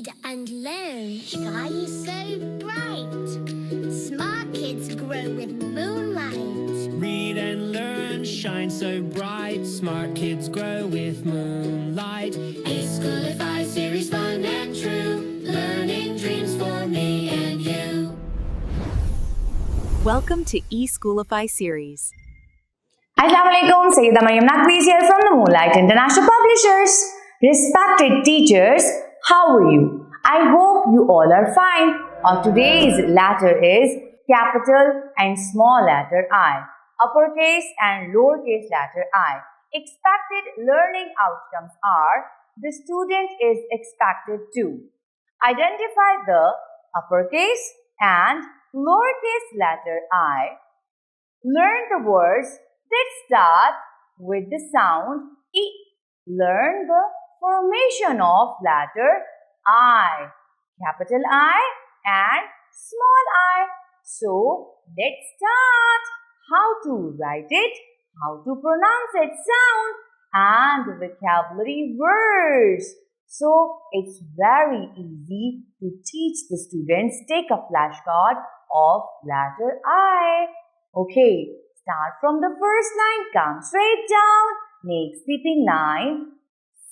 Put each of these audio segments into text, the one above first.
read and learn shine so bright. Smart kids grow with moonlight. Read and learn shine so bright. Smart kids grow with moonlight. eSchoolify series, fun and true. Learning dreams for me and you. Welcome to eSchoolify series. Assalamualaikum, Sayyidah Maryam Naqvi's here from the Moonlight International Publishers. Respected teachers, how are you? I hope you all are fine. Our today's letter is capital and small letter I, uppercase and lowercase letter I. Expected learning outcomes are: the student is expected to identify the uppercase and lowercase letter I, learn the words that start with the sound E. Learn the formation of letter I, capital I and small I. So, let's start. How to write it, how to pronounce it sound, and vocabulary words. So, it's very easy to teach the students. Take a flashcard of letter I. Okay. Start from the first line, come straight down, make sleeping line,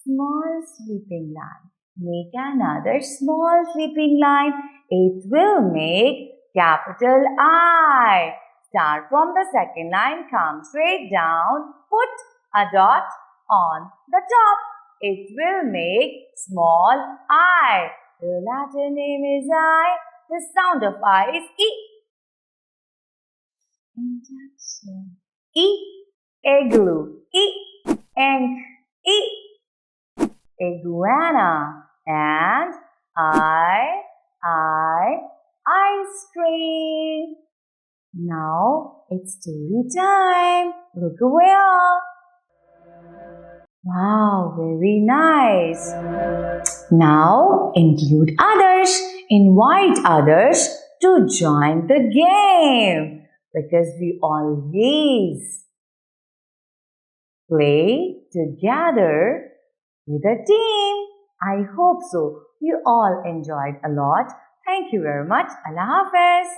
small sleeping line. Make another small sleeping line. It will make capital I. Start from the second line, come straight down, put a dot on the top. It will make small I. The letter name is I. The sound of I is E. Introduction. E, igloo. E, ink. E, iguana. And ice cream. Now it's story time. Look away all. Wow, very nice. Now include others. Invite others to join the game. Because we always play together with a team. I hope so. You all enjoyed a lot. Thank you very much. Allah Hafiz.